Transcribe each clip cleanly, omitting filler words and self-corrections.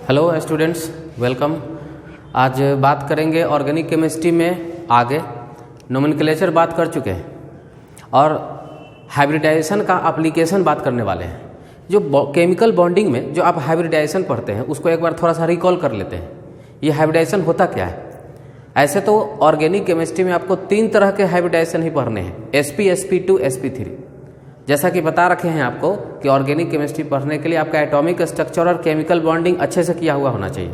Hello students, welcome. आज बात करेंगे ऑर्गेनिक केमिस्ट्री में। आगे नोमेनक्लेचर बात कर चुके हैं और हाइब्रिडाइजेशन का एप्लीकेशन बात करने वाले हैं। जो केमिकल बॉन्डिंग में जो आप हाइब्रिडाइजेशन पढ़ते हैं उसको एक बार थोड़ा सा रिकॉल कर लेते हैं। ये हाइब्रिडाइजेशन होता क्या है? ऐसे तो ऑर्गेनिक केमिस्ट्री में आपको 3 तरह के हाइब्रिडाइजेशन ही पढ़ने हैं, sp, sp2, sp3। जैसा कि बता रखे हैं आपको कि ऑर्गेनिक केमिस्ट्री पढ़ने के लिए आपका एटॉमिक स्ट्रक्चर और केमिकल बॉन्डिंग अच्छे से किया हुआ होना चाहिए।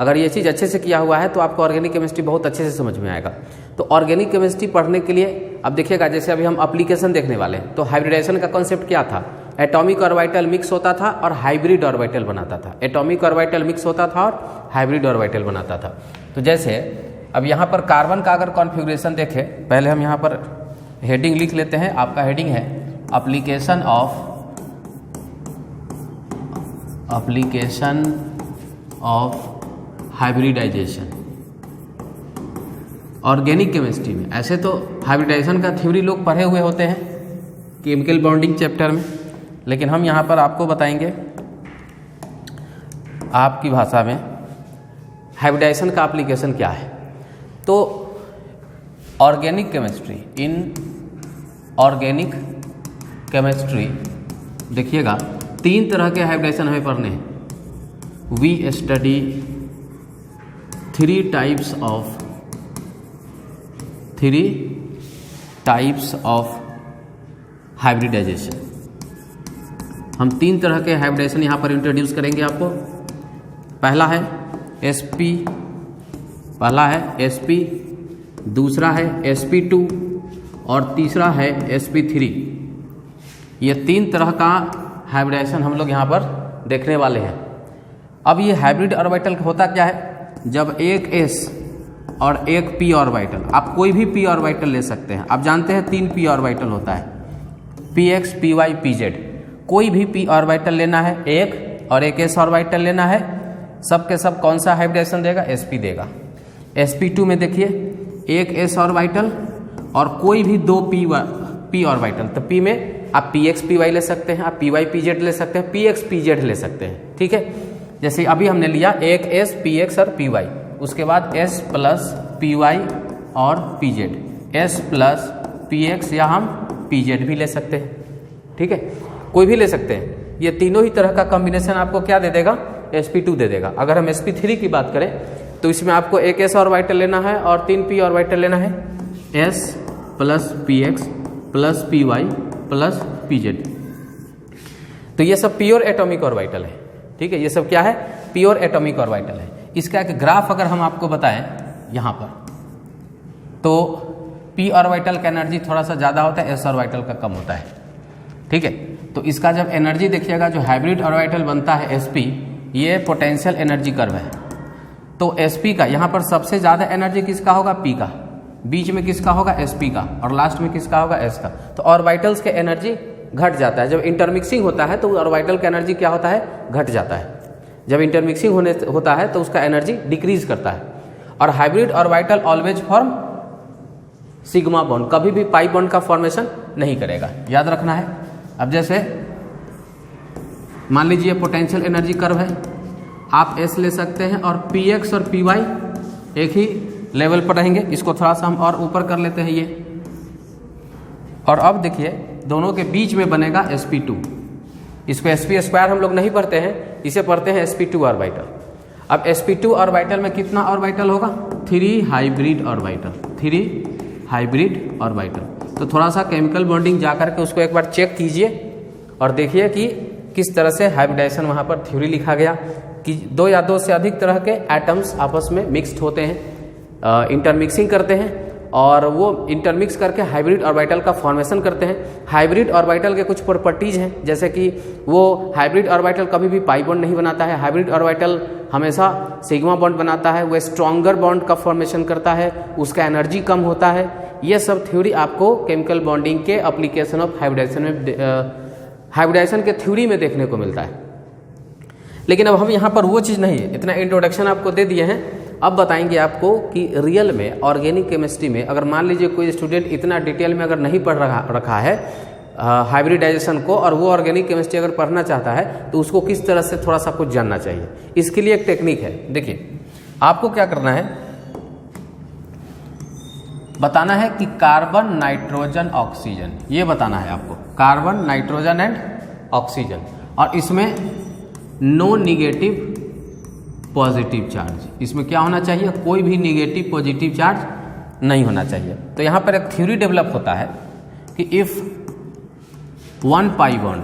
अगर ये चीज़ अच्छे से किया हुआ है तो आपको ऑर्गेनिक केमिस्ट्री बहुत अच्छे से समझ में आएगा। तो ऑर्गेनिक केमिस्ट्री पढ़ने के लिए अब देखिएगा, जैसे अभी हम एप्लीकेशन देखने वाले हैं। तो हाइब्रिडाइजेशन का कॉन्सेप्ट क्या था? एटॉमिक ऑर्बिटल मिक्स होता था और हाइब्रिड ऑर्बिटल बनाता था। एटॉमिक ऑर्बिटल मिक्स होता था और हाइब्रिड ऑर्बिटल बनाता था। तो जैसे अब यहाँ पर कार्बन का अगर कॉन्फ़िगरेशन देखें, पहले हम यहाँ पर हेडिंग लिख लेते हैं। आपका हेडिंग है application of hybridisation organic chemistry में। ऐसे तो हाइब्रिडाइजेशन का थ्योरी लोग पढ़े हुए होते हैं केमिकल बॉन्डिंग चैप्टर में, लेकिन हम यहाँ पर आपको बताएंगे आपकी भाषा में हाइब्रिडाइजेशन का एप्लीकेशन क्या है। तो organic chemistry, in organic chemistry देखिएगा 3 तरह के हाइब्रिडाइजेशन हमें पढ़ने हैं। We study 3 types of hybridisation. हम 3 तरह के हाइब्रिडाइजेशन यहाँ पर इंट्रोड्यूस करेंगे आपको। पहला है sp, दूसरा है sp2 और तीसरा है sp3। ये 3 तरह का हाइब्रिडाइजेशन हम लोग यहाँ पर देखने वाले हैं। अब ये हाइब्रिड ऑर्बिटल होता क्या है? जब एक s और एक p ऑर्बिटल, आप कोई भी p ऑर्बिटल ले सकते हैं। आप जानते हैं 3 p ऑर्बिटल होता है, px, py, pz। कोई भी p ऑर्बिटल लेना है एक, और एक s ऑर्बिटल लेना है। सब के सब कौन सा हाइब्रिडाइजेशन देगा? sp देगा। sp2 में देखिए एक s ऑर्बिटल और कोई भी 2 p ऑर्बिटल। तो p में आप px py ले सकते हैं, आप py pz ले सकते हैं, px pz ले सकते हैं। ठीक है, जैसे अभी हमने लिया एक s px और py, उसके बाद s प्लस py और pz, s प्लस px या हम pz भी ले सकते हैं। ठीक है, कोई भी ले सकते हैं। ये तीनों ही तरह का कॉम्बिनेशन आपको क्या दे देगा? sp2 दे देगा। अगर हम sp3 की बात करें तो इसमें आपको एक s ऑर्बिटल लेना है और 3 p ऑर्बिटल लेना है, s plus px plus py plus pz। तो ये सब प्योर एटॉमिक ऑर्बिटल है। ठीक है, ये सब क्या है? प्योर एटॉमिक ऑर्बिटल है। इसका एक ग्राफ अगर हम आपको बताएं यहाँ पर, तो p ऑर्बिटल का एनर्जी थोड़ा सा ज़्यादा होता है, s ऑर्बिटल का कम होता है। ठीक है, तो इसका जब एनर्जी देखिएगा, जो हाइब्रिड ऑर्बिटल बनता है sp, ये पोटेंशियल एनर्जी कर्व है। तो sp का यहाँ पर सबसे ज़्यादा एनर्जी किसका होगा? p का, बीच में किसका होगा? sp का, और लास्ट में किसका होगा? s का। तो ऑर्बिटल्स के एनर्जी घट जाता है। जब इंटरमिक्सिंग होता है तो ऑर्बिटल का एनर्जी क्या होता है? घट जाता है। जब इंटरमिक्सिंग होता है तो उसका एनर्जी डिक्रीज करता है। और hybrid orbital always form sigma bond, कभी भी पाई बॉन्ड का फॉर्मेशन नहीं करेगा, याद रखना है। अब जैसे मान लीजिए पोटेंशियल एनर्जी कर्व है, आप s ले सकते हैं और px और py एक ही लेवल पर रहेंगे। इसको थोड़ा सा हम और ऊपर कर लेते हैं ये, और अब देखिए दोनों के बीच में बनेगा sp2। इसको sp² हम लोग नहीं पढ़ते हैं, इसे पढ़ते हैं sp2 ऑर्बिटल। अब sp2 ऑर्बिटल में कितना ऑर्बिटल होगा? 3 हाइब्रिड ऑर्बिटल। तो थोड़ा सा केमिकल बॉन्डिंग जाकर के उसको एक बार चेक कीजिए और देखिए कि किस तरह से हाइब्रिडाइजेशन वहाँ पर थ्योरी लिखा गया कि 2 या 2 से अधिक तरह के एटम्स आपस में मिक्स्ड होते हैं, इंटरमिक्सिंग करते हैं, और वो इंटरमिक्स करके हाइब्रिड ऑर्बिटल का फॉर्मेशन करते हैं। हाइब्रिड ऑर्बिटल के कुछ प्रॉपर्टीज हैं, जैसे कि वो हाइब्रिड ऑर्बिटल कभी भी पाई बॉन्ड नहीं बनाता है। हाइब्रिड ऑर्बिटल हमेशा सिग्मा बॉन्ड बनाता है, वो स्ट्रॉन्गर बॉन्ड का फॉर्मेशन करता है, उसका एनर्जी कम होता है। ये सब थ्योरी आपको केमिकल बॉन्डिंग के एप्लीकेशन ऑफ हाइब्रिडाइजेशन के थ्योरी में देखने को मिलता है। लेकिन अब हम यहाँ पर वो चीज़ नहीं है, इतना इंट्रोडक्शन आपको दे दिए हैं। अब बताएंगे आपको कि रियल में ऑर्गेनिक केमिस्ट्री में अगर मान लीजिए कोई स्टूडेंट इतना डिटेल में अगर नहीं पढ़ रखा है हाइब्रिडाइजेशन को, और वो ऑर्गेनिक केमिस्ट्री अगर पढ़ना चाहता है तो उसको किस तरह से थोड़ा सा कुछ जानना चाहिए। इसके लिए एक टेक्निक है। देखिए, आपको क्या करना है, बताना है कि कार्बन, नाइट्रोजन, ऑक्सीजन, ये बताना है आपको, कार्बन, नाइट्रोजन एंड ऑक्सीजन, और इसमें नो निगेटिव पॉजिटिव चार्ज। इसमें क्या होना चाहिए, कोई भी निगेटिव पॉजिटिव चार्ज नहीं होना चाहिए। तो यहाँ पर एक थ्योरी डेवलप होता है कि इफ 1 पाई बॉन्ड,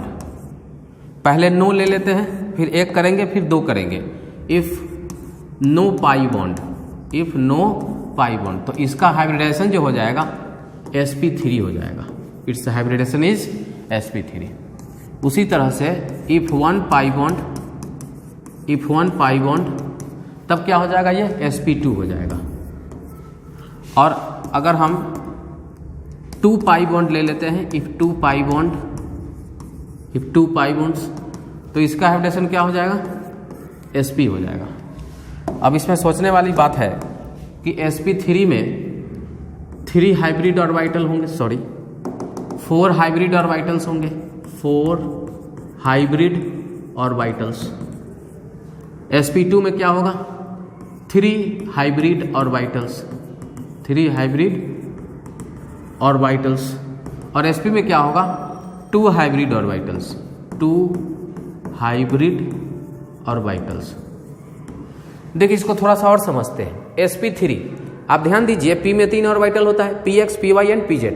पहले नो ले लेते हैं, फिर 1 करेंगे, फिर 2 करेंगे, if no pi bond, if no pi bond, तो इसका हाइब्रिडाइजेशन जो हो जाएगा sp3 हो जाएगा। It's hybridisation is sp3। उसी तरह से if 1 pi bond, if 1 pi bond, तब क्या हो जाएगा, ये sp2 हो जाएगा। और अगर हम 2 पाई बॉन्ड ले लेते हैं, if 2 pi bond, if 2 pi bonds, तो इसका हाइब्रिडेशन क्या हो जाएगा, sp हो जाएगा। अब इसमें सोचने वाली बात है कि sp3 में 3 हाइब्रिड ऑर्बिटल होंगे, सॉरी 4 हाइब्रिड ऑर्बिटल्स होंगे, 4 हाइब्रिड ऑर्बिटल्स। sp2 में क्या होगा, 3 हाइब्रिड ऑर्बिटल्स, 3 हाइब्रिड ऑर्बिटल्स, और sp में क्या होगा, 2 हाइब्रिड ऑर्बिटल्स, 2 हाइब्रिड ऑर्बिटल्स। देखिए, इसको थोड़ा सा और समझते हैं। sp3, आप ध्यान दीजिए, p में 3 ऑर्बिटल होता है, px, py एंड pz,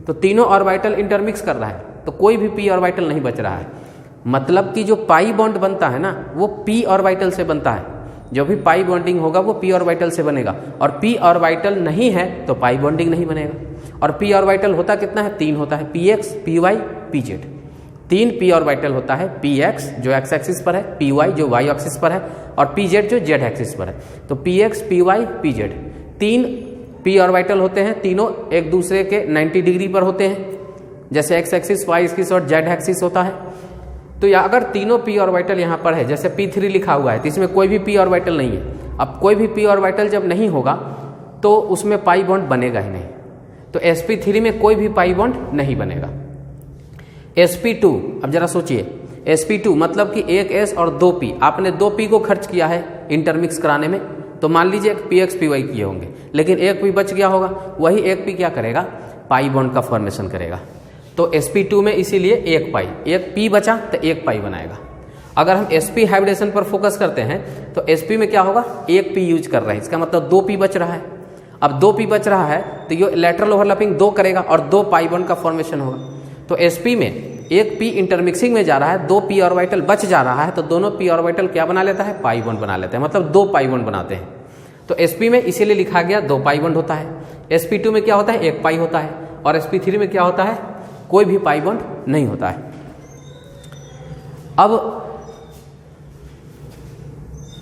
तो तीनों ऑर्बिटल इंटरमिक्स कर रहा है, तो कोई भी p ऑर्बिटल नहीं बच रहा है। मतलब कि जो पाई बॉन्ड बनता है ना, वो p ऑर्बिटल से बनता है। जो भी पाई बॉन्डिंग होगा वो p ऑर्बिटल से बनेगा, और p ऑर्बिटल नहीं है तो पाई बॉन्डिंग नहीं बनेगा। और p ऑर्बिटल होता कितना है, 3 होता है, px, py, pz। 3 p orbital होता है, px जो x एक्सिस पर है, py जो y एक्सिस पर है, और pz जो z एक्सिस पर है। तो px, py, pz 3 p orbital होते हैं, तीनों एक दूसरे के 90 डिग्री पर होते हैं, जैसे x एक्सिस, y एक्सिस और z एक्सिस होता है। तो या अगर तीनों p ऑर्बिटल यहाँ पर है, जैसे p3 लिखा हुआ है, तो इसमें कोई भी p ऑर्बिटल नहीं है। अब कोई भी p ऑर्बिटल जब नहीं होगा तो उसमें पाई बॉन्ड बनेगा ही नहीं, तो sp3 में कोई भी पाई बॉन्ड नहीं बनेगा। sp2, अब जरा सोचिए, sp2 मतलब कि 1 s और 2 p, आपने 2 p को खर्च किया है इंटरमिक्स कराने में, तो मान लीजिए px py किए होंगे, लेकिन 1 p बच गया होगा, वही 1 p क्या करेगा, पाई बॉन्ड का फॉर्मेशन करेगा। तो sp2 में इसीलिए 1 पाई, 1 p बचा तो 1 पाई बनाएगा। अगर हम sp हाइब्रिडेशन पर फोकस करते हैं तो sp में क्या होगा, 1 p यूज कर रहे हैं, इसका मतलब 2 p बच रहा है। अब 2 p बच रहा है तो ये लेटरल ओवरलैपिंग 2 करेगा और 2 पाई बॉन्ड का फॉर्मेशन होगा। तो sp में 1 p इंटरमिक्सिंग में जा रहा है, 2 p ऑर्बिटल बच जा रहा है, तो दोनों p ऑर्बिटल क्या बना लेता है, पाई बॉन्ड बना लेते हैं, मतलब 2 पाई बॉन्ड बनाते हैं। तो sp में इसीलिए लिखा गया 2 पाई बॉन्ड होता है। sp2 में क्या होता है, 1 पाई होता है, और sp3 में क्या होता है, कोई भी पाई बॉन्ड नहीं होता है। अब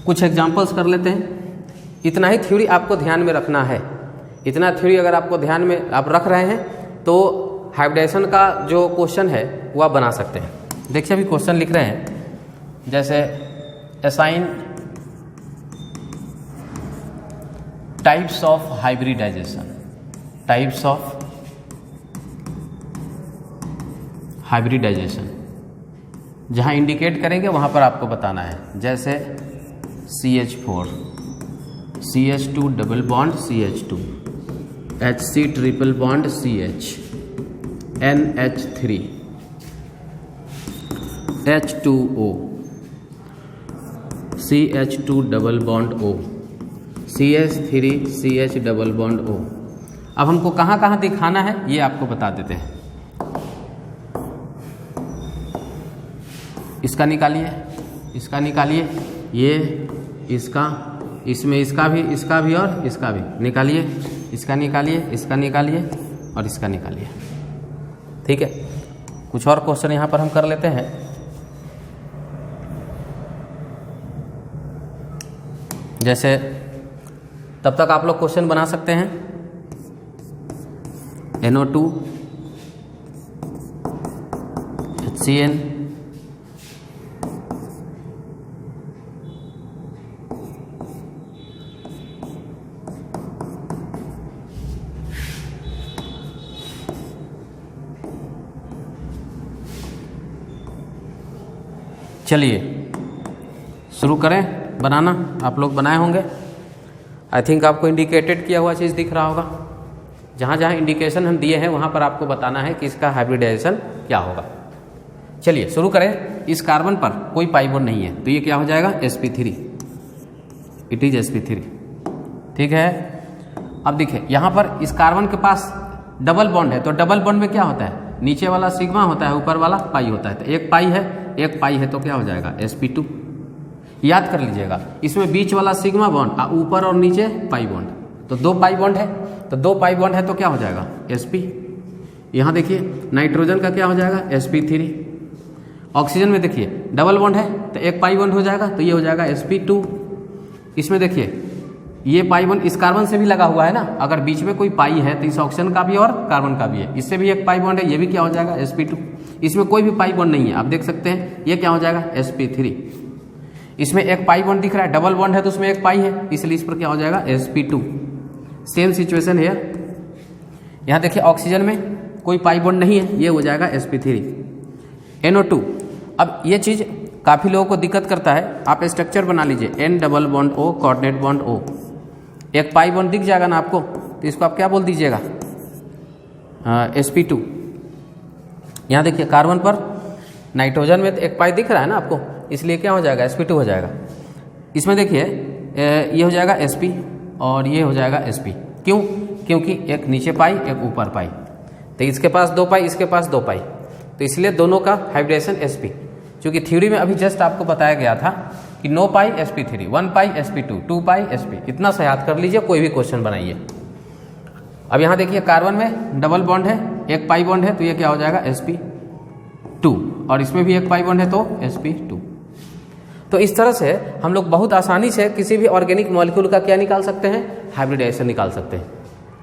कुछ एग्जांपल्स कर लेते हैं। इतना ही थ्योरी आपको ध्यान में रखना है। इतना थ्योरी अगर आपको ध्यान में आप रख रहे हैं तो हाइब्रिडेशन का जो क्वेश्चन है वो आप बना सकते हैं। देखिए, अभी क्वेश्चन लिख रहे हैं, जैसे assign types of hybridisation, types of hybridisation, जहां इंडिकेट करेंगे वहां पर आपको बताना है। जैसे CH4, CH2 double bond CH2, HC triple bond CH, NH3, H2O, CH2 double bond O, CH3 CH double bond O। अब हमको कहाँ कहाँ दिखाना है ये आपको बता देते हैं। इसका निकालिए, इसका निकालिए, ये इसका, इसमें इसका भी और इसका भी निकालिए, इसका निकालिए, इसका निकालिए और इसका निकालिए। ठीक है, कुछ और क्वेश्चन यहाँ पर हम कर लेते हैं। जैसे तब तक आप लोग क्वेश्चन बना सकते हैं। NO2 HCN, चलिए शुरू करें बनाना। आप लोग बनाए होंगे, आई थिंक आपको इंडिकेटेड किया हुआ चीज़ दिख रहा होगा। जहाँ जहाँ इंडिकेशन हम दिए हैं वहाँ पर आपको बताना है कि इसका हाइब्रिडाइजेशन क्या होगा। चलिए शुरू करें। इस कार्बन पर कोई पाई बॉन्ड नहीं है तो ये क्या हो जाएगा, sp3, इट इज sp3। ठीक है, अब देखिए यहाँ पर इस कार्बन के पास डबल बॉन्ड है, तो डबल बॉन्ड में क्या होता है, नीचे वाला सिग्मा होता है, ऊपर वाला पाई होता है। तो एक पाई है तो क्या हो जाएगा, sp2। याद कर लीजिएगा, इसमें बीच वाला सिग्मा बॉन्ड, ऊपर और नीचे पाई बॉन्ड, तो 2 पाई बॉन्ड है। तो 2 पाई बॉन्ड है तो क्या हो जाएगा, sp। यहाँ देखिए नाइट्रोजन का क्या हो जाएगा, sp3। ऑक्सीजन में देखिए डबल बॉन्ड है तो 1 पाई बॉन्ड हो जाएगा, तो ये हो जाएगा sp2। इसमें देखिए ये पाई बॉन्ड इस कार्बन से भी लगा हुआ है ना, अगर बीच में कोई पाई है तो इस ऑक्सीजन का भी और कार्बन का भी है, इससे भी 1 पाई बॉन्ड है, ये भी क्या हो जाएगा, sp2। इसमें कोई भी पाई बॉन्ड नहीं है, आप देख सकते हैं, ये क्या हो जाएगा, sp3। इसमें 1 पाई बॉन्ड दिख रहा है, डबल बॉन्ड है तो उसमें 1 पाई है, इसलिए इस पर क्या हो जाएगा, sp2। सेम सिचुएशन है। यहाँ देखिए ऑक्सीजन में कोई पाई बॉन्ड नहीं है, ये हो जाएगा sp3। NO2, अब ये चीज़ काफ़ी लोगों को दिक्कत करता है, आप स्ट्रक्चर बना लीजिए, N double bond O coordinate bond O। 1 pi bond दिख जाएगा ना आपको, तो इसको आप क्या बोल दीजिएगा, sp2। यहाँ देखिए कार्बन पर नाइट्रोजन में 1 पाई दिख रहा है ना आपको, इसलिए क्या हो जाएगा, sp2 हो जाएगा। इसमें देखिए ये हो जाएगा sp और ये हो जाएगा sp। क्यों, क्योंकि एक नीचे पाई एक ऊपर पाई, तो इसके पास 2 पाई इसके पास 2 पाई, तो इसलिए दोनों का हाइब्रिडेशन sp। क्योंकि थ्योरी में अभी जस्ट आपको बताया गया था कि 9 पाई sp3, 1 पाई sp2, 2 पाई sp। इतना सा याद कर लीजिए, कोई भी क्वेश्चन बनाइए। अब यहाँ देखिए कार्बन में डबल बॉन्ड है, 1 पाई बॉन्ड है, तो ये क्या हो जाएगा, sp2, और इसमें भी 1 पाई बॉन्ड है तो sp2। तो इस तरह से हम लोग बहुत आसानी से किसी भी ऑर्गेनिक मॉलिक्यूल का क्या निकाल सकते हैं, हाइब्रिडाइजेशन निकाल सकते हैं।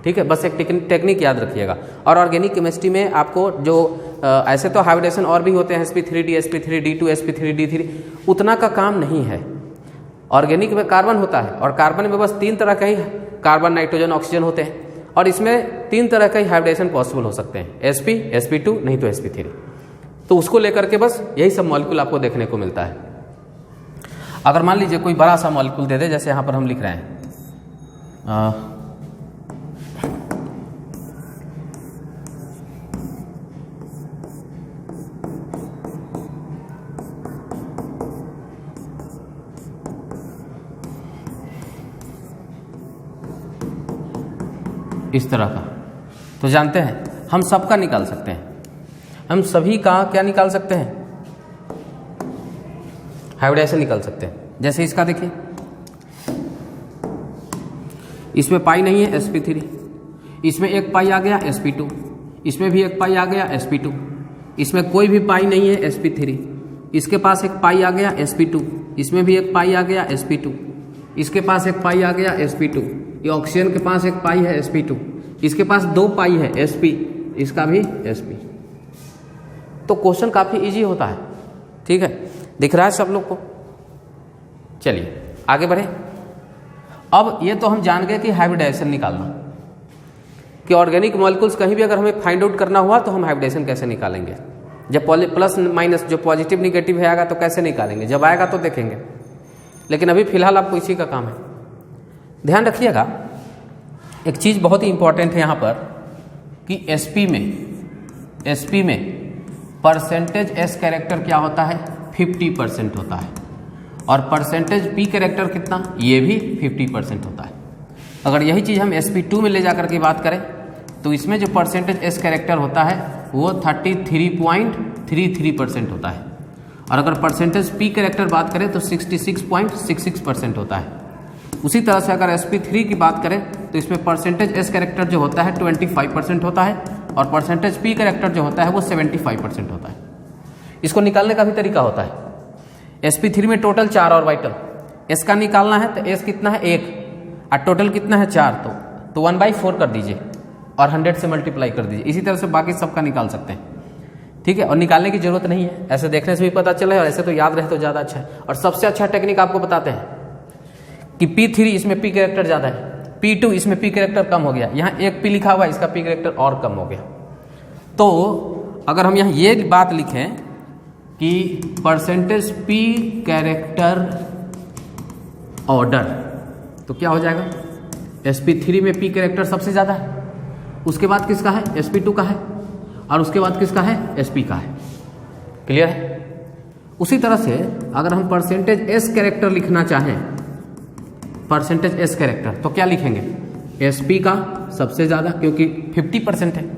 ठीक है, बस एक टेक्निक याद रखिएगा। और ऑर्गेनिक केमिस्ट्री में आपको जो ऐसे तो हाइब्रिडेशन और भी होते हैं, sp3d, sp3d2, sp3d3, उतना का काम नहीं है। ऑर्गेनिक में कार्बन होता है और कार्बन में बस 3 तरह के ही कार्बन, नाइट्रोजन, ऑक्सीजन होते हैं, और इसमें 3 तरह का ही हाइब्रिडेशन पॉसिबल हो सकते हैं, sp, sp2 नहीं तो sp3। तो उसको लेकर के बस यही सब मॉलिक्यूल आपको देखने को मिलता है। अगर मान लीजिए कोई बड़ा सा मॉलिक्यूल दे दे, जैसे यहाँ पर हम लिख रहे हैं इस तरह का, तो जानते हैं हम सबका निकाल सकते हैं, हम सभी का क्या निकाल सकते हैं, हाइब्रिडाइजेशन निकाल सकते हैं। जैसे इसका देखिए, इसमें पाई नहीं है sp3, इसमें 1 पाई आ गया sp2, इसमें भी 1 पाई आ गया sp2, इसमें कोई भी पाई नहीं है sp3, इसके पास 1 पाई आ गया sp2, इसमें भी 1 पाई आ गया sp2, इसके पास 1 पाई आ गया sp2, ये ऑक्सीजन के पास 1 पाई है sp2, इसके पास 2 पाई है sp, इसका भी sp। तो क्वेश्चन काफी इजी होता है। ठीक है, दिख रहा है सब लोग को। चलिए आगे बढ़े। अब ये तो हम जान गए कि हाइब्रिडाइजेशन निकालना, कि ऑर्गेनिक मॉलिक्यूल्स कहीं भी अगर हमें फाइंड आउट करना हुआ तो हम हाइब्रिडाइजेशन कैसे निकालेंगे, जब प्लस माइनस जो पॉजिटिव निगेटिव है आएगा तो कैसे निकालेंगे, जब आएगा तो देखेंगे, लेकिन अभी फिलहाल आपको इसी का काम है। ध्यान रखिएगा, एक चीज़ बहुत ही इंपॉर्टेंट है यहाँ पर कि sp में परसेंटेज s कैरेक्टर क्या होता है, 50% होता है, और परसेंटेज p कैरेक्टर कितना, ये भी 50% होता है। अगर यही चीज़ हम sp2 में ले जाकर के बात करें तो इसमें जो परसेंटेज s कैरेक्टर होता है वो 33.33% होता है, और अगर परसेंटेज p कैरेक्टर बात करें तो 66.66% होता है। उसी तरह से अगर sp3 की बात करें तो इसमें परसेंटेज s कैरेक्टर जो होता है 25% होता है, और परसेंटेज p कैरेक्टर जो होता है वो 75% होता है। इसको निकालने का भी तरीका होता है। sp3 में टोटल 4 ऑर्बिटल, s का निकालना है तो s कितना है 1, और टोटल कितना है 4, तो 1/4 कर दीजिए और 100 से मल्टीप्लाई कर दीजिए। इसी तरह से बाकी सबका निकाल सकते हैं। ठीक है, और निकालने की जरूरत नहीं है, ऐसे देखने से भी पता चले, और ऐसे तो याद रहे तो ज़्यादा अच्छा है। और सबसे अच्छा टेक्निक आपको बताते हैं कि P3 इसमें P कैरेक्टर ज़्यादा है, P2 इसमें P कैरेक्टर कम हो गया, यहाँ 1 P लिखा हुआ है, इसका P कैरेक्टर और कम हो गया। तो अगर हम यहाँ ये बात लिखें कि परसेंटेज पी कैरेक्टर ऑर्डर, तो क्या हो जाएगा, sp3 में पी कैरेक्टर सबसे ज़्यादा है, उसके बाद किसका है, sp2 का है, और उसके बाद किसका है, sp का है। क्लियर है। उसी तरह से अगर हम परसेंटेज एस कैरेक्टर लिखना चाहें, परसेंटेज एस कैरेक्टर, तो क्या लिखेंगे, sp का सबसे ज़्यादा क्योंकि 50% है,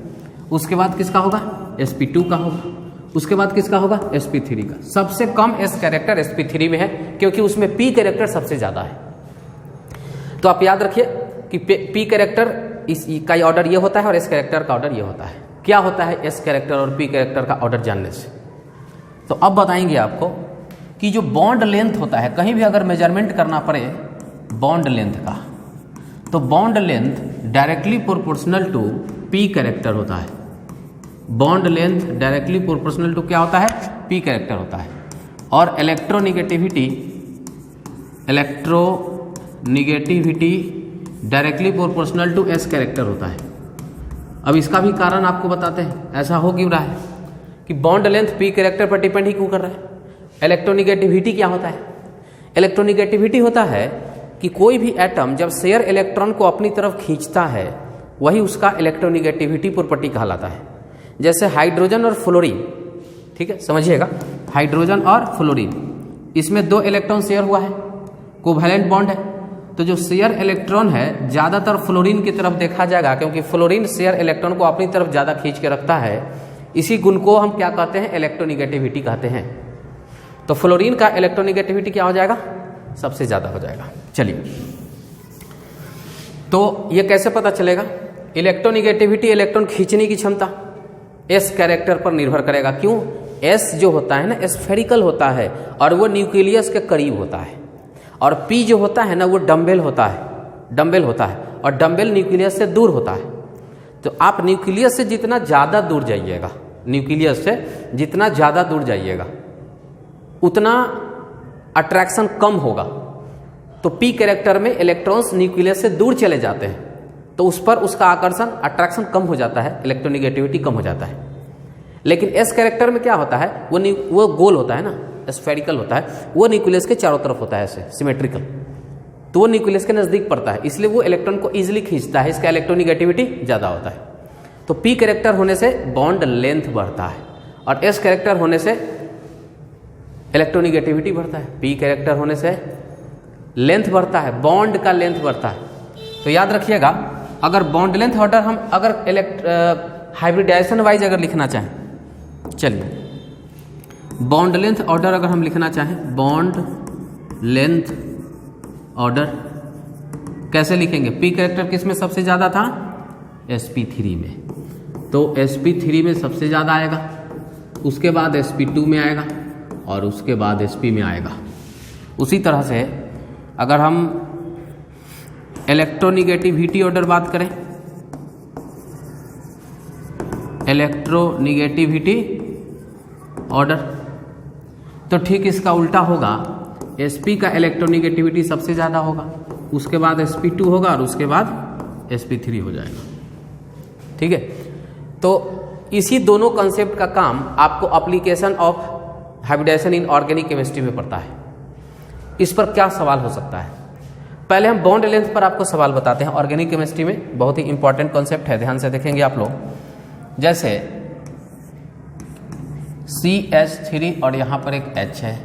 उसके बाद किसका होगा, sp2 का होगा, उसके बाद किसका होगा, sp3 का। सबसे कम एस कैरेक्टर sp3 में है क्योंकि उसमें p कैरेक्टर सबसे ज़्यादा है। तो आप याद रखिए कि p कैरेक्टर का ऑर्डर ये होता है और s कैरेक्टर का ऑर्डर ये होता है। क्या होता है s कैरेक्टर और p कैरेक्टर का ऑर्डर जानने से, तो अब बताएंगे आपको कि जो बॉन्ड लेंथ होता है, कहीं भी अगर मेजरमेंट करना पड़े बॉन्ड लेंथ का, तो bond length directly proportional to p character होता है। Bond length directly proportional to क्या होता है, p कैरेक्टर होता है। और electronegativity directly proportional to s character होता है। अब इसका भी कारण आपको बताते हैं, ऐसा हो क्यों रहा है कि बॉन्ड लेंथ p कैरेक्टर पर डिपेंड ही क्यों कर रहा है। इलेक्ट्रोनिगेटिविटी क्या होता है, इलेक्ट्रोनिगेटिविटी होता है कि कोई भी एटम जब शेयर इलेक्ट्रॉन को अपनी तरफ खींचता है वही उसका इलेक्ट्रोनिगेटिविटी प्रॉपर्टी कहलाता है। जैसे हाइड्रोजन और फ्लोरीन, ठीक है, समझिएगा, हाइड्रोजन और फ्लोरीन, इसमें 2 इलेक्ट्रॉन शेयर हुआ है, कोवैलेंट बॉन्ड है, तो जो शेयर इलेक्ट्रॉन है ज़्यादातर फ्लोरीन की तरफ देखा जाएगा क्योंकि फ्लोरीन शेयर इलेक्ट्रॉन को अपनी तरफ ज़्यादा खींच के रखता है। इसी गुण को हम क्या कहते हैं, इलेक्ट्रोनिगेटिविटी कहते हैं। तो फ्लोरीन का इलेक्ट्रोनिगेटिविटी क्या हो जाएगा, सबसे ज़्यादा हो जाएगा। चलिए, तो ये कैसे पता चलेगा, इलेक्ट्रोनिगेटिविटी इलेक्ट्रॉन खींचने की क्षमता एस कैरेक्टर पर निर्भर करेगा। क्यों, एस जो होता है ना स्फेरिकल होता है और वो न्यूक्लियस के करीब होता है, और पी जो होता है ना वो डम्बेल होता है और डम्बेल न्यूक्लियस से दूर होता है। तो आप न्यूक्लियस से जितना ज़्यादा दूर जाइएगा, न्यूक्लियस से जितना ज़्यादा दूर जाइएगा उतना अट्रैक्शन कम होगा। तो पी कैरेक्टर में इलेक्ट्रॉन्स न्यूक्लियस से दूर चले जाते हैं तो उस पर उसका आकर्षण अट्रैक्शन कम हो जाता है, इलेक्ट्रोनिगेटिविटी कम हो जाता है। लेकिन एस कैरेक्टर में क्या होता है, वो गोल होता है ना, स्फेरिकल होता है, वो न्यूक्लियस के चारों तरफ होता है ऐसे सिमेट्रिकल, तो वो न्यूक्लियस के नज़दीक पड़ता है, इसलिए वो इलेक्ट्रॉन को ईजिली खींचता है, इसका इलेक्ट्रोनिगेटिविटी ज़्यादा होता है। तो पी कैरेक्टर होने से बॉन्ड लेंथ बढ़ता है और एस कैरेक्टर होने से इलेक्ट्रोनिगेटिविटी बढ़ता है। पी कैरेक्टर होने से लेंथ बढ़ता है, बॉन्ड का लेंथ बढ़ता है। तो याद रखिएगा, अगर बॉन्ड लेंथ ऑर्डर हम अगर हाइब्रिडाइजेशन वाइज अगर लिखना चाहें, चलिए बॉन्ड लेंथ ऑर्डर अगर हम लिखना चाहें, बॉन्ड लेंथ ऑर्डर कैसे लिखेंगे, पी कैरेक्टर किस में सबसे ज़्यादा था, sp3 में, तो sp3 में सबसे ज़्यादा आएगा, उसके बाद sp2 में आएगा और उसके बाद sp में आएगा। उसी तरह से अगर हम इलेक्ट्रोनिगेटिविटी ऑर्डर बात करें, इलेक्ट्रोनिगेटिविटी ऑर्डर, तो ठीक इसका उल्टा होगा, sp का इलेक्ट्रोनिगेटिविटी सबसे ज़्यादा होगा, उसके बाद sp2 होगा और उसके बाद sp3 हो जाएगा। ठीक है, तो इसी दोनों कंसेप्ट का काम आपको application of hybridisation in organic chemistry में पड़ता है। इस पर क्या सवाल हो सकता है, पहले हम बॉन्ड लेंथ पर आपको सवाल बताते हैं। ऑर्गेनिक केमिस्ट्री में बहुत ही इंपॉर्टेंट कॉन्सेप्ट है, ध्यान से देखेंगे आप लोग। जैसे CH3 और यहां पर एक H है,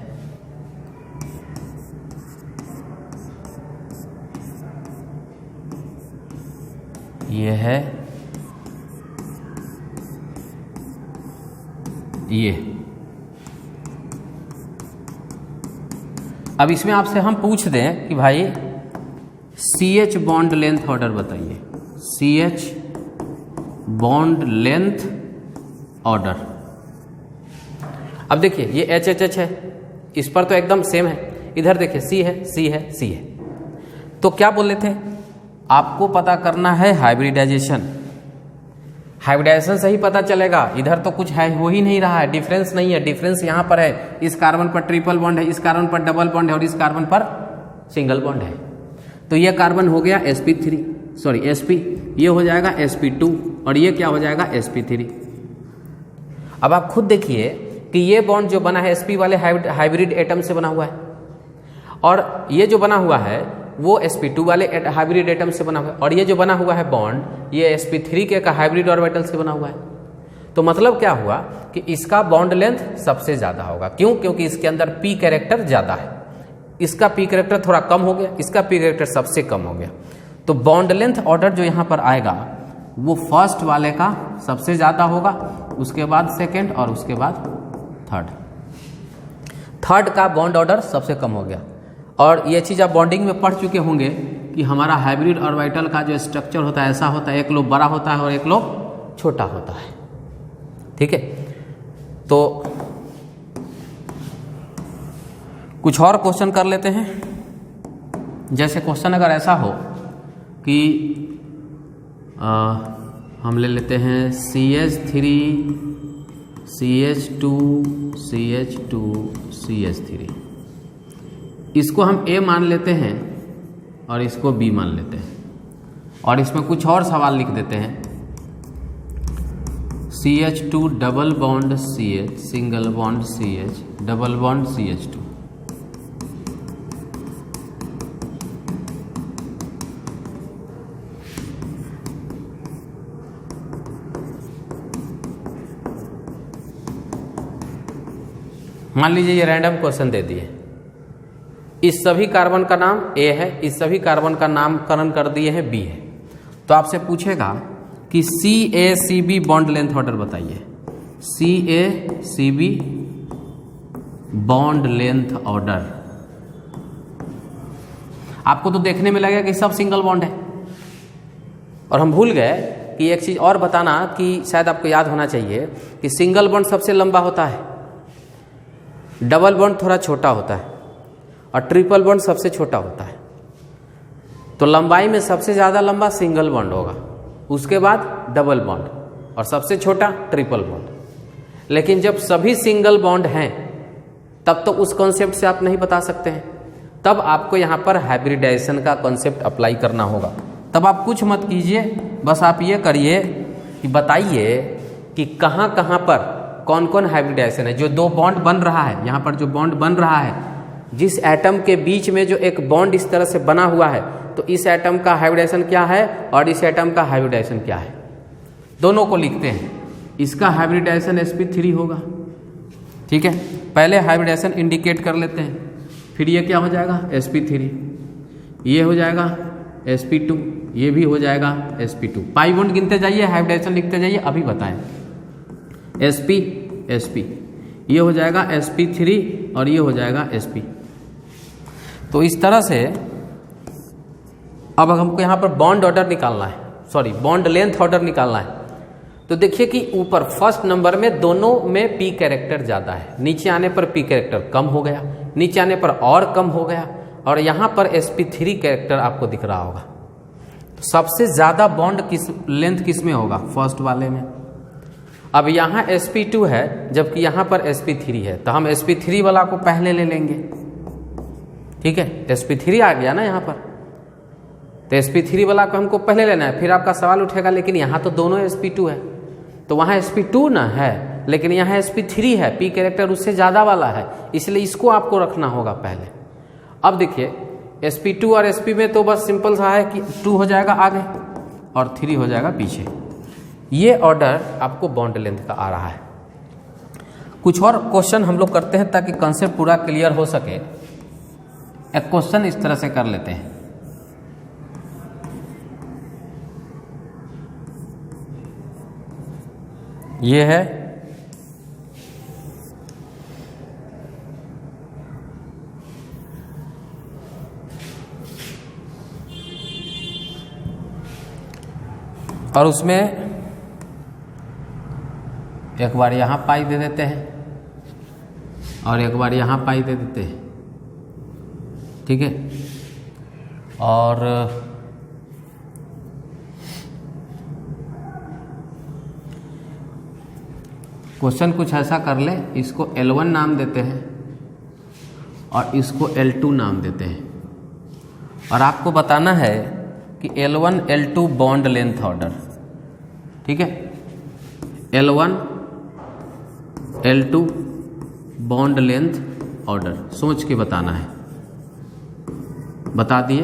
ये है, ये। अब इसमें आपसे हम पूछ दें कि भाई CH बॉन्ड लेंथ ऑर्डर बताइए, CH बॉन्ड लेंथ ऑर्डर। अब देखिए ये HHH है, इस पर तो एकदम सेम है, इधर देखिए C है, C है, C है। तो क्या बोल रहे थे, आपको पता करना है हाइब्रिडाइजेशन, हाइब्रिडाइजेशन से ही पता चलेगा। इधर तो कुछ है, हो ही नहीं रहा है, डिफरेंस नहीं है। डिफरेंस यहाँ पर है, इस कार्बन पर ट्रिपल बॉन्ड है, इस कार्बन पर डबल बॉन्ड है और इस कार्बन पर सिंगल बॉन्ड है। तो ये कार्बन हो गया sp, ये हो जाएगा sp2 और ये क्या हो जाएगा sp3। अब आप खुद देखिए कि ये बॉन्ड जो बना है sp वाले हाइब्रिड एटम से बना हुआ है, और ये जो बना हुआ है वो sp2 वाले हाइब्रिड एटम से बना हुआ है, और ये जो बना हुआ है बॉन्ड ये sp3 के का हाइब्रिड ऑर्बिटल से बना हुआ है। तो मतलब क्या हुआ कि इसका बॉन्ड लेंथ सबसे ज्यादा होगा। क्यों? क्योंकि इसके अंदर p कैरेक्टर ज्यादा है, इसका p कैरेक्टर थोड़ा कम हो गया, इसका p कैरेक्टर सबसे कम हो गया। तो बॉन्ड लेंथ ऑर्डर जो यहां पर आएगा वो फर्स्ट वाले का सबसे ज्यादा होगा, उसके बाद सेकेंड और उसके बाद थर्ड का बॉन्ड ऑर्डर सबसे कम हो गया। और ये चीज़ आप बॉन्डिंग में पढ़ चुके होंगे कि हमारा हाइब्रिड ऑर्बिटल का जो स्ट्रक्चर होता है ऐसा होता है, एक लोब बड़ा होता है और एक लोब छोटा होता है। ठीक है, तो कुछ और क्वेश्चन कर लेते हैं। जैसे क्वेश्चन अगर ऐसा हो कि हम ले लेते हैं CH3 CH2 CH2 CH3, इसको हम A मान लेते हैं और इसको B मान लेते हैं, और इसमें कुछ और सवाल लिख देते हैं। CH2 double bond CH single bond CH double bond CH2। मान लीजिए ये रैंडम क्वेश्चन दे दिए, इस सभी कार्बन का नाम A है, इस सभी कार्बन का नामकरण कर दिए हैं B है, तो आपसे पूछेगा कि CA-CB बॉन्ड लेंथ ऑर्डर बताइए। CA-CB बॉन्ड लेंथ ऑर्डर, आपको तो देखने में लगेगा कि सब सिंगल बॉन्ड है, और हम भूल गए कि एक चीज और बताना कि शायद आपको याद होना चाहिए कि सिंगल बॉन्ड सबसे लंबा होता है, डबल बॉन्ड थोड़ा छोटा होता है, और ट्रिपल बॉन्ड सबसे छोटा होता है। तो लंबाई में सबसे ज्यादा लंबा सिंगल बॉन्ड होगा, उसके बाद डबल बॉन्ड, और सबसे छोटा ट्रिपल बॉन्ड। लेकिन जब सभी सिंगल बॉन्ड हैं तब तो उस कॉन्सेप्ट से आप नहीं बता सकते हैं, तब आपको यहां पर हाइब्रिडाइजेशन का कॉन्सेप्ट अप्लाई करना होगा। तब आप कुछ मत कीजिए, बस आप ये करिए कि बताइए कि कहां कहां पर कौन कौन हाइब्रिडाइजेशन है। जो दो बॉन्ड बन रहा है, यहाँ पर जो बॉन्ड बन रहा है, जिस एटम के बीच में जो एक बॉन्ड इस तरह से बना हुआ है, तो इस एटम का हाइब्रिडाइजेशन क्या है और इस एटम का हाइब्रिडाइजेशन क्या है, दोनों को लिखते हैं। इसका हाइब्रिडाइजेशन sp3 होगा। ठीक है, पहले हाइब्रिडाइजेशन इंडिकेट कर लेते हैं, फिर ये क्या हो जाएगा sp3, ये हो जाएगा sp2, ये भी हो जाएगा sp2। पाई बॉन्ड गिनते जाइए, हाइब्रिडाइजेशन लिखते जाइए, अभी बताएं। sp ये हो जाएगा sp3 और ये हो जाएगा sp। तो इस तरह से अब हमको यहाँ पर बॉन्ड ऑर्डर निकालना है, सॉरी बॉन्ड लेंथ ऑर्डर निकालना है। तो देखिए कि ऊपर फर्स्ट नंबर में दोनों में p कैरेक्टर ज्यादा है, नीचे आने पर p कैरेक्टर कम हो गया, नीचे आने पर और कम हो गया, और यहाँ पर sp3 कैरेक्टर आपको दिख रहा होगा। तो सबसे ज्यादा बॉन्ड लेंथ किस में होगा? फर्स्ट वाले में। अब यहाँ sp2 है जबकि यहाँ पर sp3 है, तो हम sp3 वाला को पहले ले लेंगे। ठीक है, sp3 आ गया ना यहाँ पर, तो sp3 वाला को हमको पहले लेना है। फिर आपका सवाल उठेगा लेकिन यहाँ तो दोनों sp2 है, तो वहाँ sp2 ना है लेकिन यहाँ sp3 है, p कैरेक्टर उससे ज़्यादा वाला है, इसलिए इसको आपको रखना होगा पहले। अब देखिए sp2 और sp में तो बस सिंपल सा है कि 2 हो जाएगा आगे और 3 हो जाएगा पीछे। ये ऑर्डर आपको बॉन्ड लेंथ का आ रहा है। कुछ और क्वेश्चन हम लोग करते हैं ताकि कॉन्सेप्ट पूरा क्लियर हो सके। एक क्वेश्चन इस तरह से कर लेते हैं, ये है और उसमें एक बार यहाँ पाई दे देते हैं और एक बार यहाँ पाई दे देते हैं। ठीक है, और क्वेश्चन कुछ ऐसा कर ले, इसको L1 नाम देते हैं और इसको L2 नाम देते हैं, और आपको बताना है कि L1 L2 bond length order. ठीक है, L1 L2 bond length order, सोच के बताना है। बता दिए,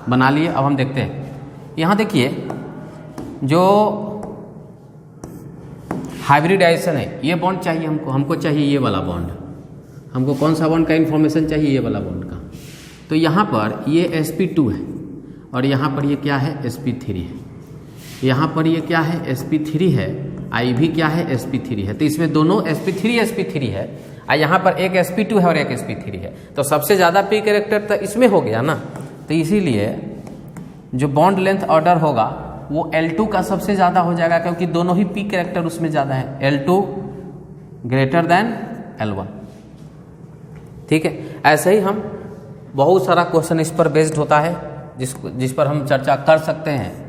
बना लिए। अब हम देखते हैं, यहाँ देखिए जो हाइब्रिडाइजेशन है, ये बॉन्ड चाहिए हमको चाहिए ये वाला बॉन्ड। हमको कौन सा बॉन्ड का इन्फॉर्मेशन चाहिए? ये वाला बॉन्ड का। तो यहाँ पर ये sp2 है और यहाँ पर ये क्या है? sp3 है। यहाँ पर ये क्या है? sp3 है। I भी क्या है? sp3 है। तो इसमें दोनों sp3 है और यहाँ पर एक sp2 है और एक sp3 है। तो सबसे ज़्यादा p कैरेक्टर तो इसमें हो गया ना। तो इसीलिए जो बॉन्ड लेंथ ऑर्डर होगा वो L2 का सबसे ज़्यादा हो जाएगा, क्योंकि दोनों ही p कैरेक्टर उसमें ज़्यादा है। L2 greater than L1। ठीक है, ऐसे ही हम बहुत सारा क्वेश्चन इस पर बेस्ड होता है जिस पर हम चर्चा कर सकते हैं।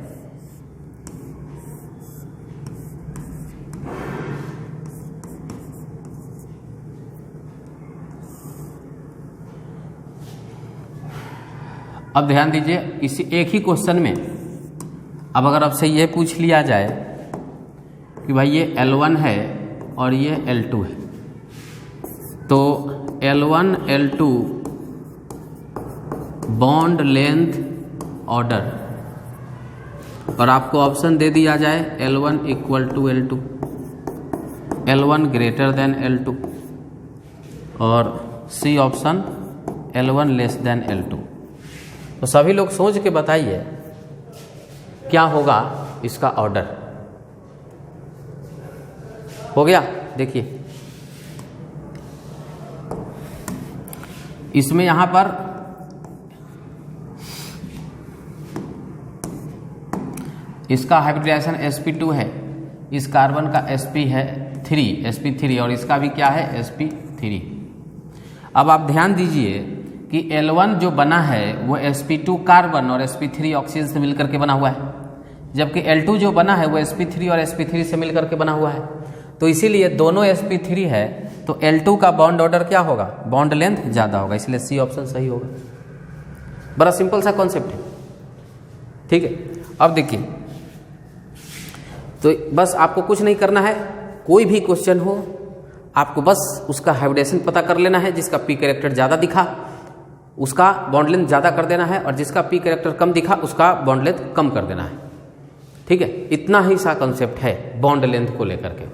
अब ध्यान दीजिए, इसी एक ही क्वेश्चन में अब अगर आपसे ये पूछ लिया जाए कि भाई ये L1 है और ये L2 है, तो L1 L2 bond length order, और आपको ऑप्शन दे दिया जाए L1 equal to L2, L1 greater than L2 और C option L1 less than L2। तो सभी लोग सोच के बताइए क्या होगा इसका ऑर्डर। हो गया? देखिए इसमें यहां पर इसका हाइब्रिडाइजेशन sp2 है, इस कार्बन का sp है 3 और इसका भी क्या है? sp3। अब आप ध्यान दीजिए कि L1 जो बना है वो sp2 कार्बन और sp3 ऑक्सीजन से मिलकर के बना हुआ है, जबकि L2 जो बना है वो sp3 और sp3 से मिलकर के बना हुआ है। तो इसीलिए दोनों sp3 है, तो L2 का बॉन्ड ऑर्डर क्या होगा? बॉन्ड लेंथ ज़्यादा होगा, इसलिए C ऑप्शन सही होगा। बड़ा सिंपल सा कॉन्सेप्ट है। ठीक है, अब देखिए, तो बस आपको कुछ नहीं करना है, कोई भी क्वेश्चन हो आपको बस उसका हाइब्रिडाइजेशन पता कर लेना है। जिसका p कैरेक्टर ज़्यादा दिखा उसका बॉन्ड लेंथ ज़्यादा कर देना है, और जिसका p कैरेक्टर कम दिखा उसका बॉन्ड लेंथ कम कर देना है। ठीक है, इतना ही सा कॉन्सेप्ट है बॉन्ड लेंथ को लेकर के।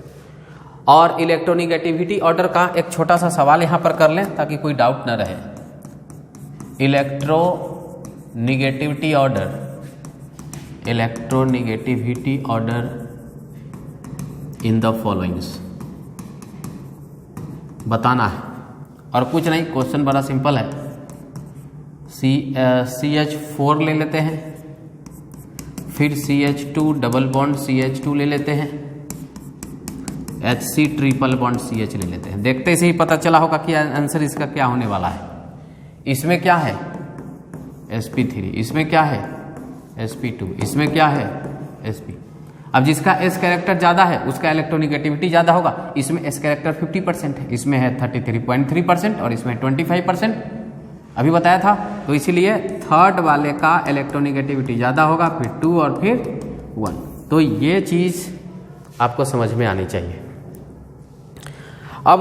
और इलेक्ट्रोनिगेटिविटी ऑर्डर का एक छोटा सा सवाल यहाँ पर कर लें ताकि कोई डाउट न रहे। Electronegativity order in the followings बताना है, और कुछ नहीं, क्वेश्चन बड़ा सिंपल है। CH4 ले लेते हैं, फिर CH2 डबल बॉन्ड CH2 ले लेते हैं, HC ट्रिपल बॉन्ड CH ले लेते हैं। देखते से ही पता चला होगा कि आंसर इसका क्या होने वाला है। इसमें क्या है? sp3, इसमें क्या है? sp2, इसमें क्या है? sp। अब जिसका s कैरेक्टर ज़्यादा है उसका इलेक्ट्रोनिगेटिविटी ज़्यादा होगा। इसमें s कैरेक्टर 50% है, इसमें है 33.3% और इसमें 25%, अभी बताया था। तो इसीलिए थर्ड वाले का इलेक्ट्रोनिगेटिविटी ज़्यादा होगा, फिर 2 और फिर 1। तो ये चीज़ आपको समझ में आनी चाहिए। अब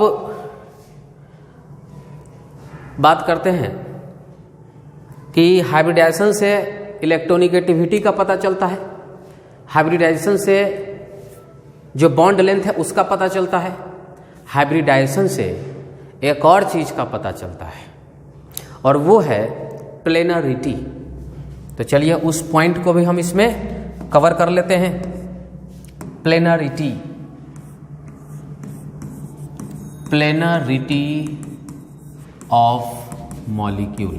बात करते हैं कि हाइब्रिडाइजेशन से इलेक्ट्रोनिगेटिविटी का पता चलता है, हाइब्रिडाइजेशन से जो बॉन्ड लेंथ है उसका पता चलता है, हाइब्रिडाइजेशन से एक और चीज़ का पता चलता है और वो है प्लेनरिटी। तो चलिए उस पॉइंट को भी हम इसमें कवर कर लेते हैं। प्लेनरिटी ऑफ मॉलिक्यूल,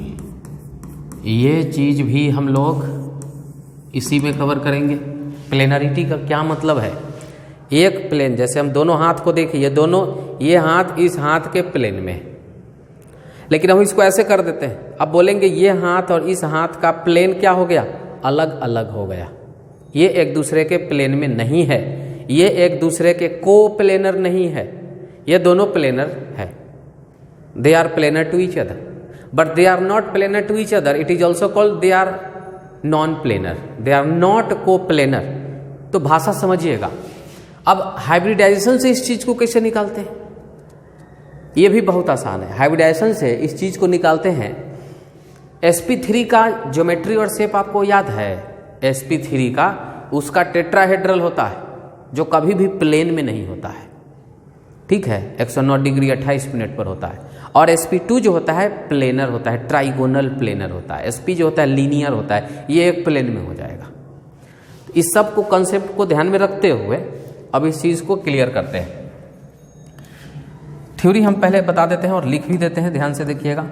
ये चीज़ भी हम लोग इसी में कवर करेंगे। प्लेनरिटी का क्या मतलब है? एक प्लेन, जैसे हम दोनों हाथ को देखिए, ये हाथ इस हाथ के प्लेन में है, लेकिन हम इसको ऐसे कर देते हैं। अब बोलेंगे ये हाथ और इस हाथ का प्लेन क्या हो गया? अलग अलग हो गया। ये एक दूसरे के प्लेन में नहीं है, ये एक दूसरे के को प्लेनर नहीं है, ये दोनों प्लेनर है। They are planar to each other, but they are not planar to each other. It is also called they are non planar, they are not coplanar. तो भाषा समझिएगा। अब हाइब्रिडाइजेशन से इस चीज को कैसे निकालते हैं? ये भी बहुत आसान है। हाइब्रिडाइजेशन से इस चीज़ को निकालते हैं। sp3 का ज्योमेट्री और शेप आपको याद है। sp3 का उसका टेट्राहेड्रल होता है जो कभी भी प्लेन में नहीं होता है, ठीक है, 109 डिग्री 28 मिनट पर होता है। और sp2 जो होता है प्लेनर होता है, ट्राइगोनल प्लेनर होता है। sp जो होता है लीनियर होता है, ये एक प्लेन में हो जाएगा। तो इस सब को कंसेप्ट को ध्यान में रखते हुए अब इस चीज़ को क्लियर करते हैं। थ्योरी हम पहले बता देते हैं और लिख भी देते हैं, ध्यान से देखिएगा।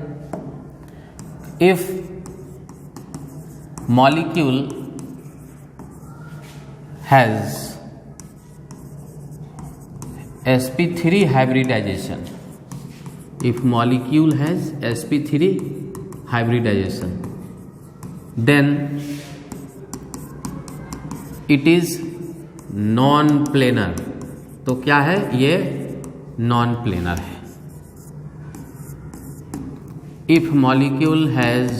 If molecule has sp3 hybridization, if molecule has sp3 hybridization, then it is non-planar। तो क्या है ये? non-planar है। if molecule has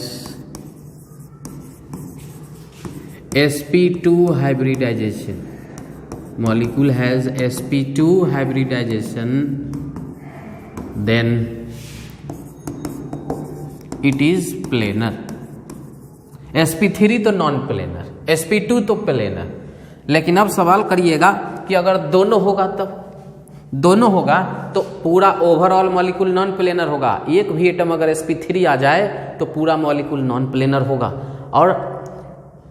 sp2 hybridization, molecule has sp2 hybridization, then it is planar। sp3 तो नॉन प्लेनर, sp2 तो planar. लेकिन अब सवाल करिएगा कि अगर दोनों होगा तब, दोनों होगा तो पूरा ओवरऑल मॉलिक्यूल नॉन प्लेनर होगा। एक भी एटम अगर sp3 आ जाए तो पूरा मॉलिक्यूल नॉन प्लेनर होगा। और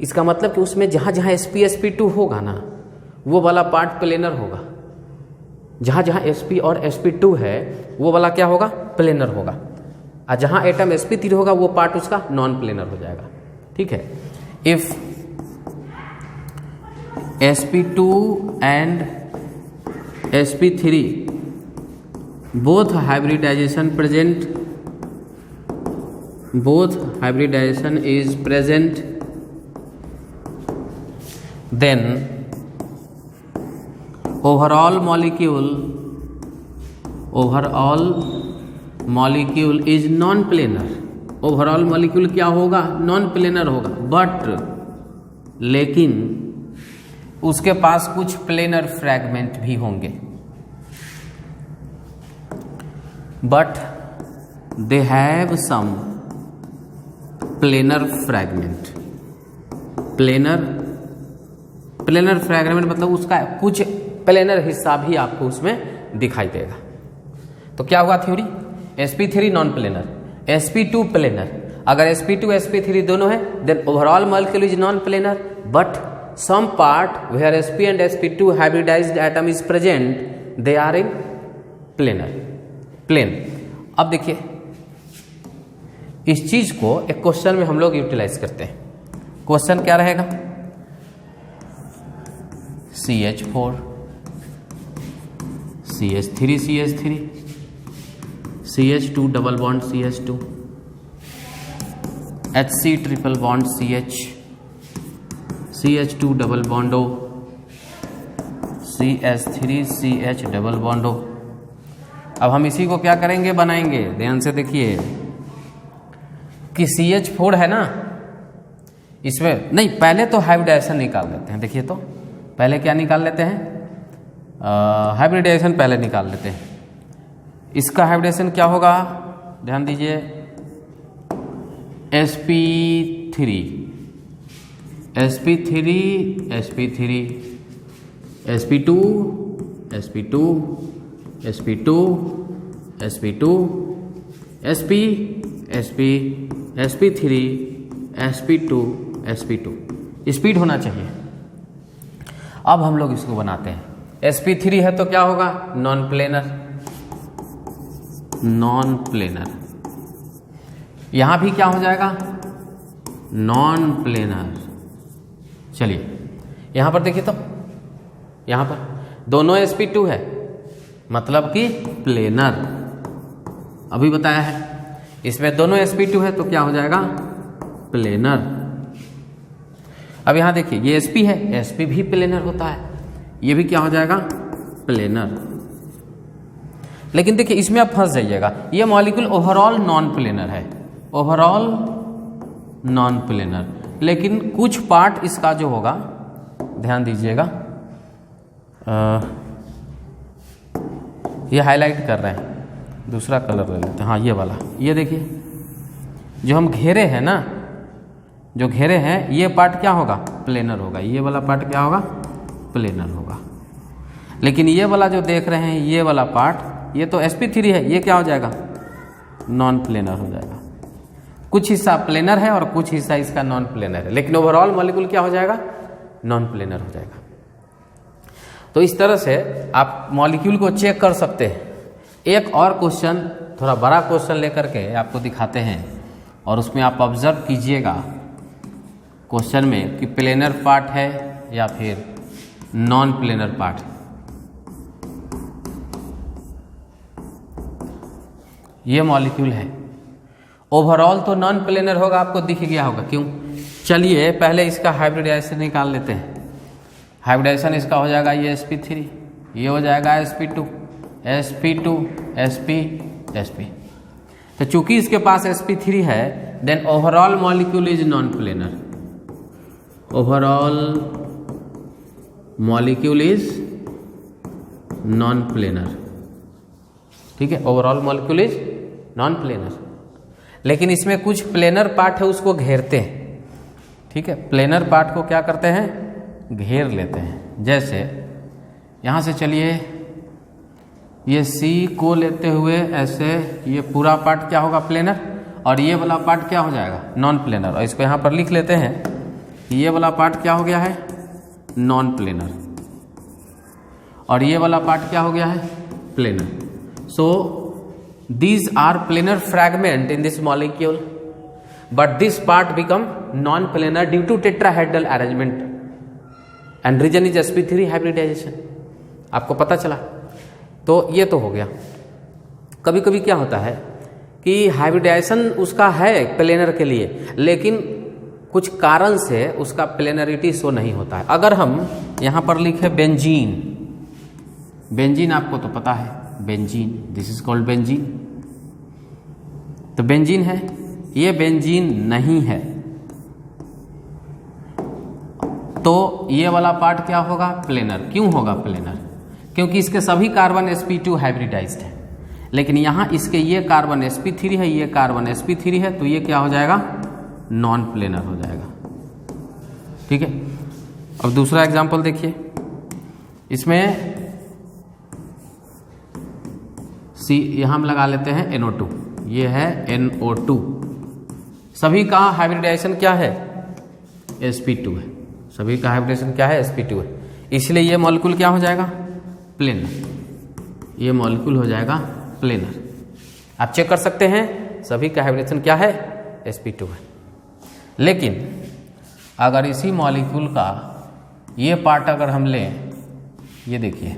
इसका मतलब कि उसमें जहाँ जहाँ sp2 होगा ना, वो वाला पार्ट प्लेनर होगा। जहाँ जहाँ sp और sp2 है वो वाला क्या होगा? प्लेनर होगा। और जहाँ एटम sp3 होगा वो पार्ट उसका नॉन प्लेनर हो जाएगा, ठीक है। If sp2 and sp3 both hybridization present, both hybridization is present, then overall molecule is non planar। Overall molecule क्या होगा? नॉन प्लेनर होगा। बट लेकिन उसके पास कुछ प्लेनर फ्रैगमेंट भी होंगे। But they have some planar fragment. Planar fragment मतलब उसका कुछ प्लेनर हिस्सा भी आपको उसमें दिखाई देगा। तो क्या हुआ theory? sp3 non planar, sp2 planar. अगर sp2 sp3 दोनों है then overall molecule is non planar, but some part where sp and sp2 hybridised atom is present, they are in plane. अब देखिए इस चीज को एक क्वेश्चन में हम लोग यूटिलाइज करते हैं। क्वेश्चन क्या रहेगा? CH4 CH3 CH3 CH2 double bond CH2 HC triple bond CH CH2 double bond O CH3 CH double bond O। अब हम इसी को क्या करेंगे? बनाएंगे। ध्यान से देखिए कि CH4 है ना, इसमें नहीं, पहले तो हाइब्रिडाइजेशन निकाल लेते हैं। देखिए तो पहले क्या निकाल लेते हैं? हाइब्रिडाइजेशन पहले निकाल लेते हैं। इसका हाइब्रिडाइजेशन क्या होगा? ध्यान दीजिए, sp3 sp3 sp3 sp2 sp2 sp2 sp2 sp sp sp3 sp2 sp2। Speed होना चाहिए। अब हम लोग इसको बनाते हैं। sp3 है तो क्या होगा? Non planar. नॉन प्लेनर यहां भी क्या हो जाएगा? Non planar. चलिए यहां पर देखिए तो, यहां पर दोनों sp2 है मतलब कि प्लेनर। अभी बताया है इसमें दोनों sp2 है तो क्या हो जाएगा? प्लेनर। अब यहां देखिए ये sp है, sp भी प्लेनर होता है, ये भी क्या हो जाएगा? प्लेनर। लेकिन देखिए इसमें आप फंस जाइएगा, ये मॉलिक्यूल ओवरऑल नॉन प्लेनर है, ओवरऑल नॉन प्लेनर, लेकिन कुछ पार्ट इसका जो होगा, ध्यान दीजिएगा, ये हाईलाइट कर रहे हैं, दूसरा कलर ले लेते हैं, हाँ ये वाला। ये देखिए जो हम घेरे हैं ना, जो घेरे हैं ये पार्ट क्या होगा, प्लेनर होगा। ये वाला पार्ट क्या होगा, प्लेनर होगा। लेकिन ये वाला जो देख रहे हैं ये वाला पार्ट, ये तो sp3 है, ये क्या हो जाएगा, नॉन प्लेनर हो जाएगा। कुछ हिस्सा प्लेनर है और कुछ हिस्सा इसका नॉन प्लेनर है, लेकिन ओवरऑल मॉलिक्यूल क्या हो जाएगा, नॉन प्लेनर हो जाएगा। तो इस तरह से आप मॉलिक्यूल को चेक कर सकते हैं। एक और क्वेश्चन, थोड़ा बड़ा क्वेश्चन लेकर के आपको दिखाते हैं और उसमें आप ऑब्जर्व कीजिएगा क्वेश्चन में कि प्लेनर पार्ट है या फिर नॉन प्लेनर पार्ट है। ये मॉलिक्यूल है, ओवरऑल तो नॉन प्लेनर होगा, आपको दिख गया होगा। क्यों, चलिए पहले इसका हाइब्रिडाइजेशन निकाल लेते हैं। हाइब्रिडाइजेशन इसका हो जाएगा ये sp3, ये हो जाएगा sp2, sp2 sp sp। तो चूंकि इसके पास sp3 है, then overall molecule is non planar. Overall molecule is non planar, ठीक है, overall molecule is non planar. लेकिन इसमें कुछ प्लेनर पार्ट है उसको घेरते हैं, ठीक है, प्लेनर पार्ट को क्या करते हैं, घेर लेते हैं। जैसे यहाँ से चलिए ये C को लेते हुए ऐसे, ये पूरा पार्ट क्या होगा, प्लेनर, और ये वाला पार्ट क्या हो जाएगा, नॉन प्लेनर। और इसको यहाँ पर लिख लेते हैं कि ये वाला पार्ट क्या हो गया है, नॉन प्लेनर, और ये वाला पार्ट क्या हो गया है, planar. So these are planar fragment in this molecule, but this part become non-planar due to tetrahedral arrangement and region is sp3 hybridization। आपको पता चला, तो ये तो हो गया। कभी कभी क्या होता है कि हाइब्रिडाइजेशन उसका है प्लेनर के लिए, लेकिन कुछ कारण से उसका प्लेनरिटी शो नहीं होता है। अगर हम यहाँ पर लिखे बेंजीन, बेंजीन आपको तो पता है, benzene, this is called benzene. तो बेंजीन है, ये बेंजीन नहीं है, तो ये वाला पार्ट क्या होगा, प्लेनर। क्यों होगा प्लेनर, क्योंकि इसके सभी कार्बन sp2 हाइब्रिडाइज्ड है। लेकिन यहाँ इसके ये कार्बन sp3 है, ये कार्बन sp3 है, तो ये क्या हो जाएगा, नॉन प्लेनर हो जाएगा, ठीक है। अब दूसरा एग्जांपल देखिए, इसमें C यहाँ हम लगा लेते हैं NO2, ये है NO2। सभी का हाइब्रिडाइजेशन क्या है, sp2 है, सभी का हाइब्रिडाइजेशन क्या है, sp2 है। इसलिए ये मॉलिक्यूल क्या हो जाएगा, प्लेनर, ये मॉलिक्यूल हो जाएगा प्लेनर। आप चेक कर सकते हैं सभी का हाइब्रिडेशन क्या है, sp2 है। लेकिन अगर इसी मॉलिक्यूल का ये पार्ट अगर हम लें, ये देखिए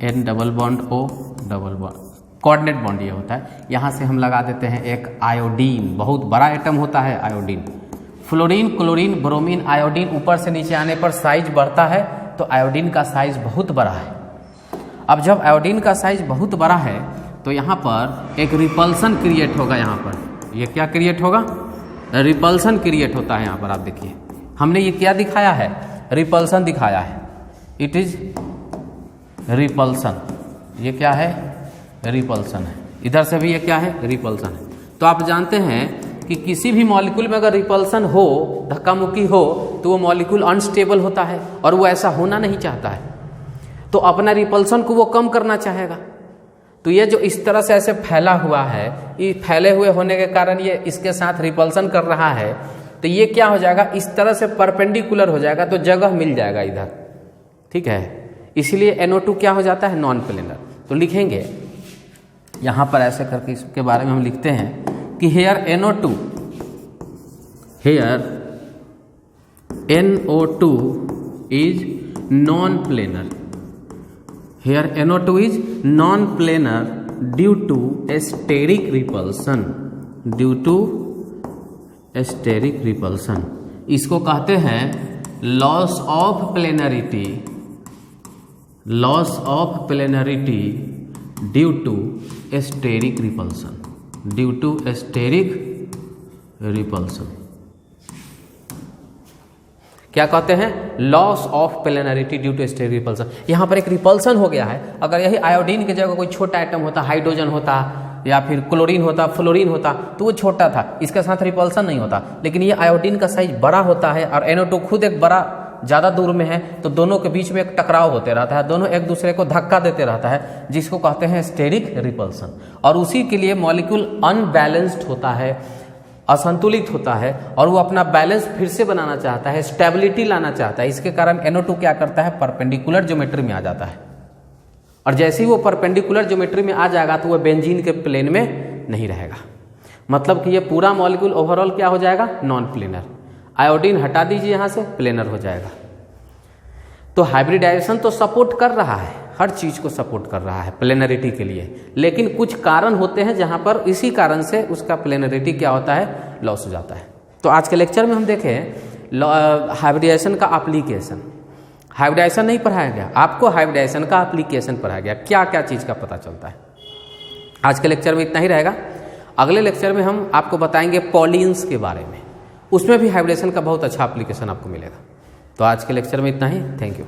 N double bond O double bond, coordinate bond ये होता है। यहाँ से हम लगा देते हैं एक आयोडीन, बहुत बड़ा एटम होता है iodine. Fluorine, chlorine, bromine, iodine, ऊपर से नीचे आने पर साइज बढ़ता है, तो आयोडीन का साइज बहुत बड़ा है। अब जब आयोडीन का साइज बहुत बड़ा है तो यहाँ पर एक रिपल्सन क्रिएट होगा। यहाँ पर ये क्या क्रिएट होगा, रिपल्सन क्रिएट होता है। यहाँ पर आप देखिए हमने ये क्या दिखाया है, रिपल्सन दिखाया है, इट इज रिपल्सन। ये क्या है, रिपल्सन है। इधर से भी ये क्या है, रिपल्सन है। तो आप जानते हैं कि किसी भी मॉलिक्यूल में अगर रिपल्सन हो, धक्का मुक्की हो, तो वो मॉलिक्यूल अनस्टेबल होता है और वो ऐसा होना नहीं चाहता है, तो अपना रिपल्सन को वो कम करना चाहेगा। तो ये जो इस तरह से ऐसे फैला हुआ है, ये फैले हुए होने के कारण ये इसके साथ रिपल्सन कर रहा है, तो ये क्या हो जाएगा, इस तरह से परपेंडिकुलर हो जाएगा, तो जगह मिल जाएगा इधर, ठीक है। इसलिए NO2 क्या हो जाता है, नॉन प्लेनर। तो लिखेंगे यहाँ पर ऐसे करके, इसके बारे में हम लिखते हैं कि here NO2, here NO2 is non planar, here NO2 is non planar due to steric repulsion, due to steric repulsion. इसको कहते हैं loss of planarity, loss of planarity due to steric repulsion, due to steric repulsion. क्या कहते हैं, loss of planarity due to steric repulsion. यहाँ पर एक repulsion हो गया है। अगर यही आयोडीन की जगह कोई छोटा आइटम होता, हाइड्रोजन होता या फिर क्लोरीन होता, फ्लोरीन होता, तो वो छोटा था, इसके साथ रिपल्सन नहीं होता। लेकिन ये आयोडीन का साइज बड़ा होता है और NO2 खुद एक बड़ा ज़्यादा दूर में है, तो दोनों के बीच में एक टकराव होते रहता है, दोनों एक दूसरे को धक्का देते रहता है, जिसको कहते हैं स्टेरिक रिपल्सन। और उसी के लिए मॉलिक्यूल अनबैलेंस्ड होता है, असंतुलित होता है, और वो अपना बैलेंस फिर से बनाना चाहता है, स्टेबिलिटी लाना चाहता है। इसके कारण NO2 क्या करता है, परपेंडिकुलर ज्योमेट्री में आ जाता है, और जैसे ही वो परपेंडिकुलर ज्योमेट्री में आ जाएगा तो वो बेंजीन के प्लेन में नहीं रहेगा। मतलब कि ये पूरा मॉलिक्यूल ओवरऑल क्या हो जाएगा, नॉन प्लेनर। आयोडीन हटा दीजिए यहाँ से, प्लेनर हो जाएगा। तो हाइब्रिडाइजेशन तो सपोर्ट कर रहा है, हर चीज़ को सपोर्ट कर रहा है प्लेनरिटी के लिए, लेकिन कुछ कारण होते हैं जहाँ पर इसी कारण से उसका प्लेनरिटी क्या होता है, लॉस हो जाता है। तो आज के लेक्चर में हम देखें हाइब्रिडाइजेशन का एप्लीकेशन। हाइब्रिडाइजेशन नहीं पढ़ाया गया आपको, हाइब्रिडाइजेशन का एप्लीकेशन पढ़ाया गया, क्या क्या चीज़ का पता चलता है। आज के लेक्चर में इतना ही रहेगा। अगले लेक्चर में हम आपको बताएंगे पॉलिन्स के बारे में, उसमें भी हाइब्रिडेशन का बहुत अच्छा एप्लीकेशन आपको मिलेगा। तो आज के लेक्चर में इतना ही, थैंक यू।